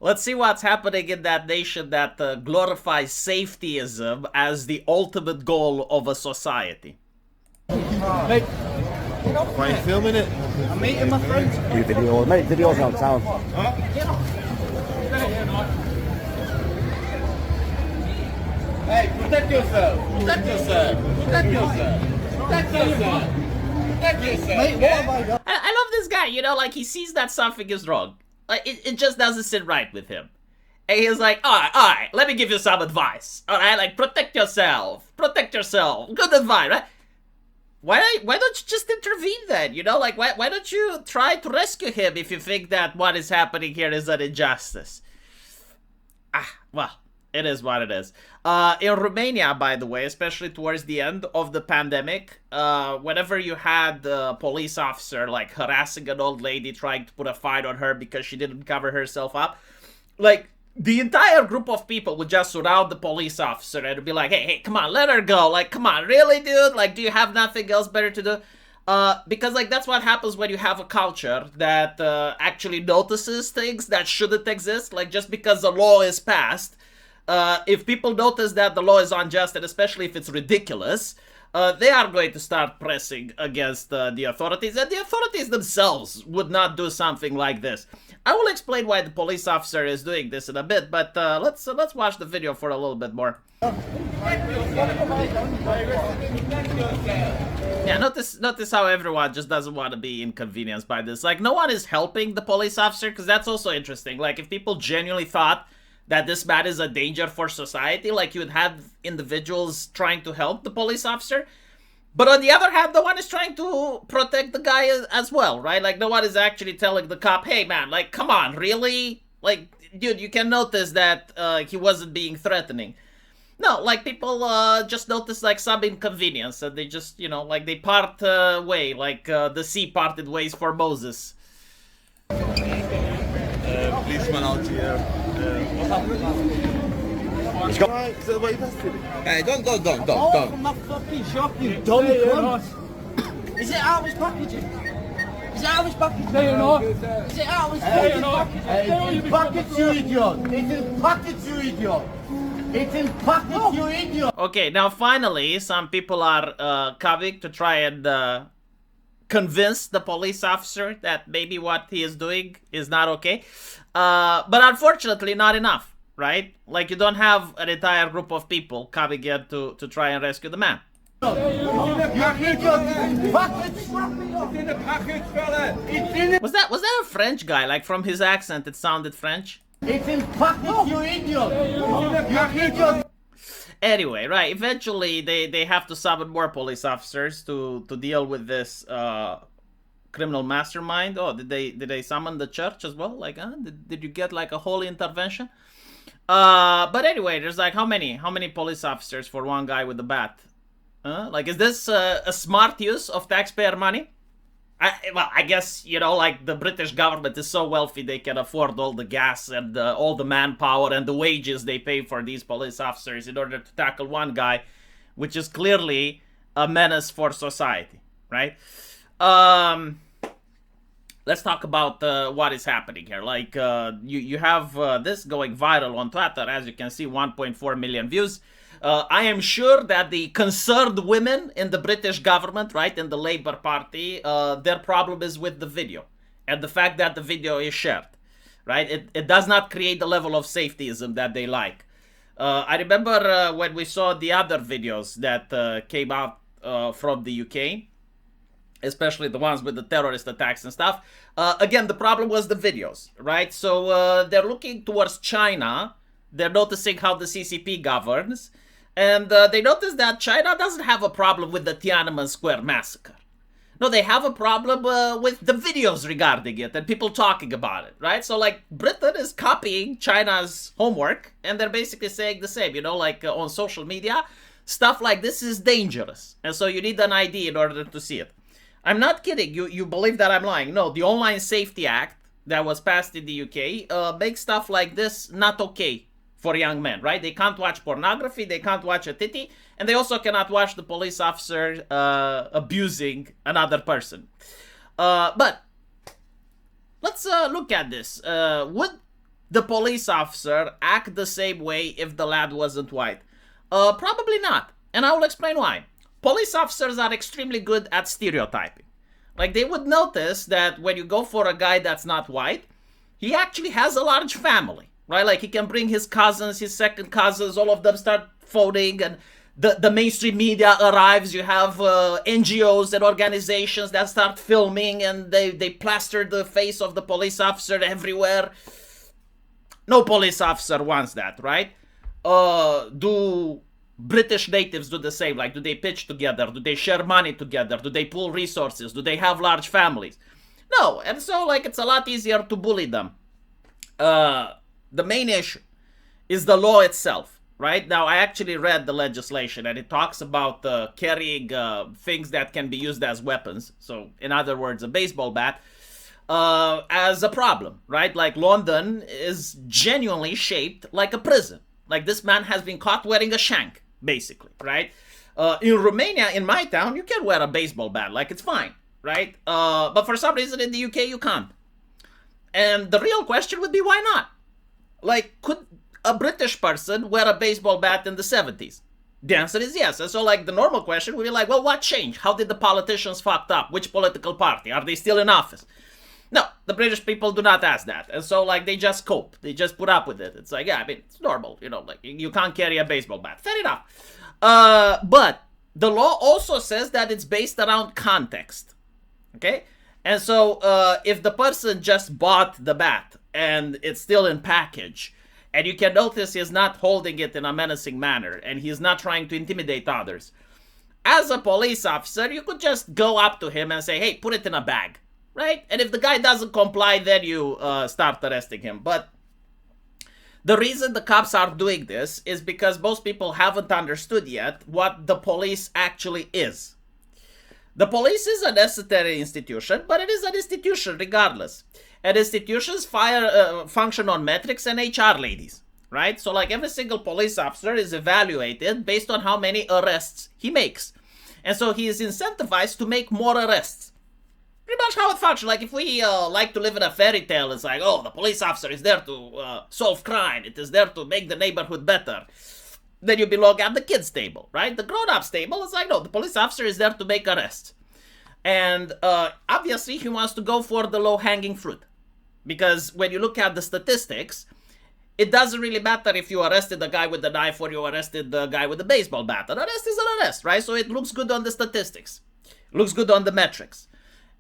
Let's see what's happening in that nation that glorifies safetyism as the ultimate goal of a society. Mate, Why are you filming it? I'm meeting my friends. Do videos, mate. Videos on sound. Hey, protect yourself! Protect yourself! Protect yourself! Protect yourself! Protect yourself! Mate, what have I done? I love this guy, you know, like he sees that something is wrong. Like it just doesn't sit right with him. And he's like, alright, let me give you some advice. Alright, like protect yourself. Protect yourself. Good advice, right? Why don't you just intervene then? You know, like why don't you try to rescue him if you think that what is happening here is an injustice? Well, it is what it is. In Romania, by the way, especially towards the end of the pandemic, whenever you had a police officer like harassing an old lady trying to put a fight on her because she didn't cover herself up, like the entire group of people would just surround the police officer and be like, hey, come on, let her go. Like, come on, really, dude? Like, do you have nothing else better to do? Because, like, that's what happens when you have a culture that actually notices things that shouldn't exist. Like, just because the law is passed, if people notice that the law is unjust, and especially if it's ridiculous, they are going to start pressing against the authorities, and the authorities themselves would not do something like this. I will explain why the police officer is doing this in a bit, but let's watch the video for a little bit more. Yeah, notice how everyone just doesn't want to be inconvenienced by this. Like, no one is helping the police officer, because that's also interesting. Like, if people genuinely thought that this man is a danger for society, like you would have individuals trying to help the police officer. But on the other hand, no one is trying to protect the guy as well, right? Like, no one is actually telling the cop, hey man, like, come on, really? Like, dude, you can notice that he wasn't being threatening. No, like, people just notice, like, some inconvenience, and they just, you know, like, they part way, like the sea parted ways for Moses. Policeman out here. He's got. Right, is that the way that's it? Hey, don't. Oh, from that fucking shop, you dummy cunt. Is it out of his packaging? Is it out of his packaging? No, you're not. Is it out of his fucking packaging? It's in packets, you idiot! It's in packets, you idiot! It's in packets, you idiot! Okay, now finally, some people are coming to try and convince the police officer that maybe what he is doing is not okay. But unfortunately, not enough, right? Like, you don't have an entire group of people coming in to try and rescue the man. You idiot! It's in packets! It's in the package, fella! It's in Was that a French guy? Like, from his accent, it sounded French. It's in packets, you idiot! You idiot! Anyway, right, eventually they have to summon more police officers to deal with this criminal mastermind. Oh, did they summon the church as well? Like, did you get like a holy intervention? But anyway, there's like how many police officers for one guy with a bat? Like, is this a smart use of taxpayer money? I guess, you know, like, the British government is so wealthy they can afford all the gas and all the manpower and the wages they pay for these police officers in order to tackle one guy, which is clearly a menace for society, right? Let's talk about what is happening here. Like, you have this going viral on Twitter. As you can see, 1.4 million views. I am sure that the concerned women in the British government, right, in the Labour Party, their problem is with the video and the fact that the video is shared, right? It does not create the level of safetyism that they like. I remember when we saw the other videos that came out from the UK, especially the ones with the terrorist attacks and stuff. Again, the problem was the videos, right? So they're looking towards China. They're noticing how the CCP governs. And they notice that China doesn't have a problem with the Tiananmen Square massacre. No, they have a problem with the videos regarding it and people talking about it, right? So, like, Britain is copying China's homework, and they're basically saying the same, you know, like on social media, stuff like this is dangerous. And so you need an ID in order to see it. I'm not kidding. You believe that I'm lying. No, the Online Safety Act that was passed in the UK makes stuff like this not okay for young men, right? They can't watch pornography, they can't watch a titty, and they also cannot watch the police officer abusing another person. But let's look at this. Would the police officer act the same way if the lad wasn't white? Probably not. And I will explain why. Police officers are extremely good at stereotyping. Like, they would notice that when you go for a guy that's not white, he actually has a large family, right? Like, he can bring his cousins, his second cousins, all of them start voting, and the mainstream media arrives. You have NGOs and organizations that start filming, and they plaster the face of the police officer everywhere. No police officer wants that, right? Do British natives do the same? Like, do they pitch together? Do they share money together? Do they pool resources? Do they have large families? No, and so, like, it's a lot easier to bully them. The main issue is the law itself, right? Now, I actually read the legislation, and it talks about carrying things that can be used as weapons. So, in other words, a baseball bat, as a problem, right? Like, London is genuinely shaped like a prison. Like, this man has been caught wearing a shank, basically, right? In Romania, in my town, you can wear a baseball bat, like, it's fine, right? But for some reason in the UK, you can't. And the real question would be, why not? Like, could a British person wear a baseball bat in the 70s? The answer is yes. And so, like, the normal question would be like, well, what changed? How did the politicians fucked up? Which political party? Are they still in office? No, the British people do not ask that. And so, like, they just cope. They just put up with it. It's like, yeah, I mean, it's normal. You know, like, you can't carry a baseball bat. Fair enough. But the law also says that it's based around context. Okay? And so, if the person just bought the bat and it's still in package, and you can notice he's not holding it in a menacing manner, and he's not trying to intimidate others, as a police officer, you could just go up to him and say, hey, put it in a bag. Right? And if the guy doesn't comply, then you start arresting him. But the reason the cops are doing this is because most people haven't understood yet what the police actually is. The police is a necessary institution, but it is an institution regardless. And institutions function on metrics and HR ladies, right? So, like, every single police officer is evaluated based on how many arrests he makes. And so he is incentivized to make more arrests. Pretty much how it functions. Like, if we like to live in a fairy tale, it's like, oh, the police officer is there to solve crime. It is there to make the neighborhood better. Then you belong at the kids' table, right? The grown-ups table is like, no, the police officer is there to make arrests. And obviously, he wants to go for the low-hanging fruit. Because when you look at the statistics, it doesn't really matter if you arrested the guy with the knife or you arrested the guy with the baseball bat. An arrest is an arrest, right? So it looks good on the statistics. It looks good on the metrics.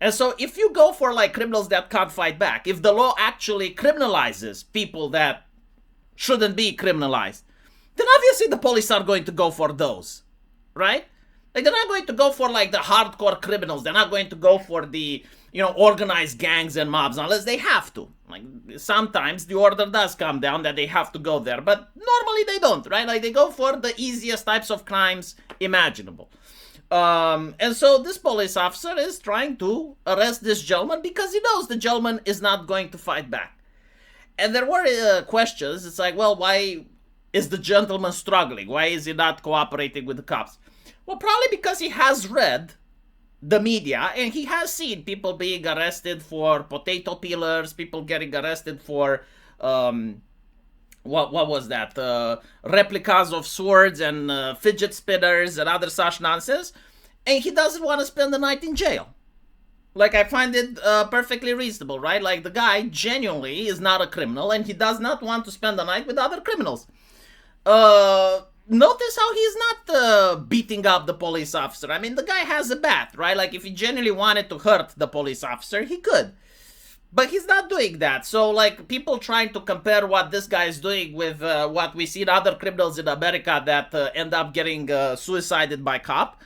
And so if you go for, like, criminals that can't fight back, if the law actually criminalizes people that shouldn't be criminalized, then obviously the police are going to go for those, right? Like, they're not going to go for, like, the hardcore criminals. They're not going to go for the, you know, organized gangs and mobs unless they have to. Like, sometimes the order does come down that they have to go there, but normally they don't, right? Like, they go for the easiest types of crimes imaginable. And so this police officer is trying to arrest this gentleman because he knows the gentleman is not going to fight back. And there were questions. It's like, well, why is the gentleman struggling? Why is he not cooperating with the cops? Well, probably because he has read the media and he has seen people being arrested for potato peelers, people getting arrested for what was that? Replicas of swords and fidget spinners and other such nonsense. And he doesn't want to spend the night in jail. Like, I find it perfectly reasonable, right? Like, the guy genuinely is not a criminal and he does not want to spend the night with other criminals. Notice how he's not beating up the police officer. I mean, the guy has a bat, right? Like, if he genuinely wanted to hurt the police officer, he could. But he's not doing that. So, like, people trying to compare what this guy is doing with what we see in other criminals in America that end up getting suicided by cop,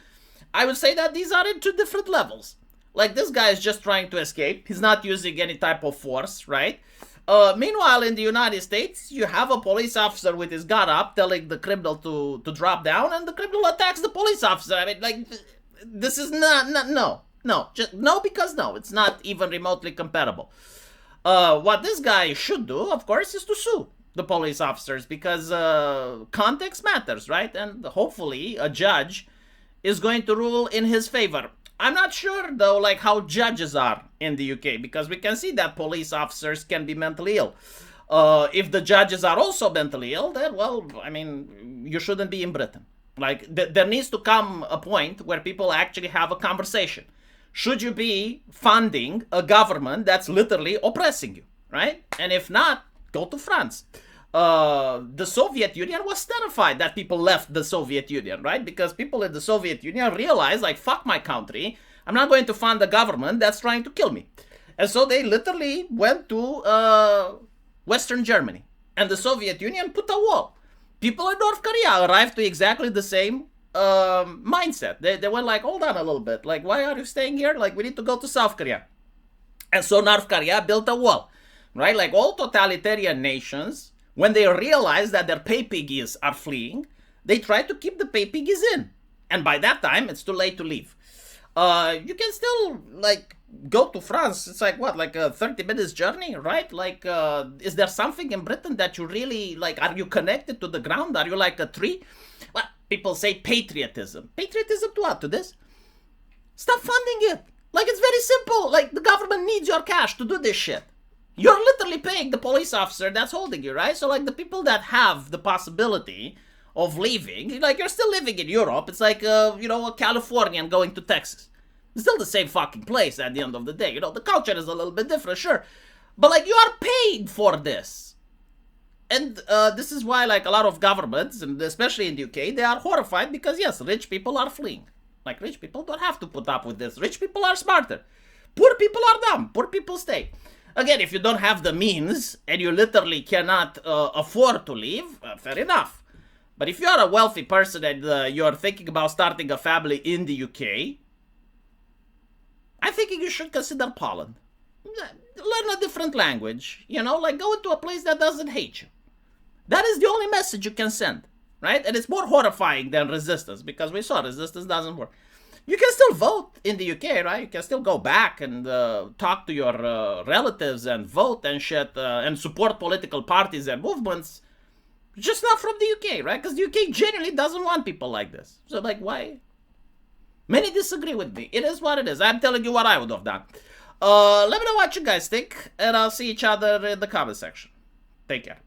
I would say that these are in two different levels. Like, this guy is just trying to escape. He's not using any type of force, right? Meanwhile, in the United States, you have a police officer with his gun up telling the criminal to drop down, and the criminal attacks the police officer. I mean, like, this is no, just no, because no, it's not even remotely comparable. What this guy should do, of course, is to sue the police officers because context matters, right? And hopefully a judge is going to rule in his favor. I'm not sure, though, like, how judges are in the UK, because we can see that police officers can be mentally ill. If the judges are also mentally ill, then, well, I mean, you shouldn't be in Britain. Like, there needs to come a point where people actually have a conversation. Should you be funding a government that's literally oppressing you, right? And if not, go to France. The Soviet Union was terrified that people left the Soviet Union, right? Because people in the Soviet Union realized, like, fuck my country. I'm not going to fund a government that's trying to kill me. And so they literally went to Western Germany. And the Soviet Union put a wall. People in North Korea arrived to exactly the same mindset. They were like, hold on a little bit. Like, why are you staying here? Like, we need to go to South Korea. And so North Korea built a wall, right? Like all totalitarian nations, when they realize that their pay piggies are fleeing, they try to keep the pay piggies in. And by that time, it's too late to leave. You can still, like, go to France. It's like, what, like a 30 minutes journey, right? Like, is there something in Britain that you really, like, are you connected to the ground? Are you like a tree? Well, people say patriotism. Patriotism to what? To this? Stop funding it. Like, it's very simple. Like, the government needs your cash to do this shit. You're literally paying the police officer that's holding you, right? So, like, the people that have the possibility of leaving, like, you're still living in Europe. It's like, you know, a Californian going to Texas. It's still the same fucking place at the end of the day. You know, the culture is a little bit different, sure. But, like, you are paid for this. And this is why, like, a lot of governments, and especially in the UK, they are horrified because, yes, rich people are fleeing. Like, rich people don't have to put up with this. Rich people are smarter. Poor people are dumb. Poor people stay. Again, if you don't have the means and you literally cannot afford to leave, fair enough. But if you're a wealthy person and you're thinking about starting a family in the UK, I think you should consider Poland. Learn a different language, you know, like go into a place that doesn't hate you. That is the only message you can send, right? And it's more horrifying than resistance, because we saw resistance doesn't work. You can still vote in the UK, right? You can still go back and talk to your relatives and vote and shit and support political parties and movements. Just not from the UK, right? Because the UK genuinely doesn't want people like this. So, like, why? Many disagree with me. It is what it is. I'm telling you what I would have done. Let me know what you guys think, and I'll see each other in the comment section. Take care.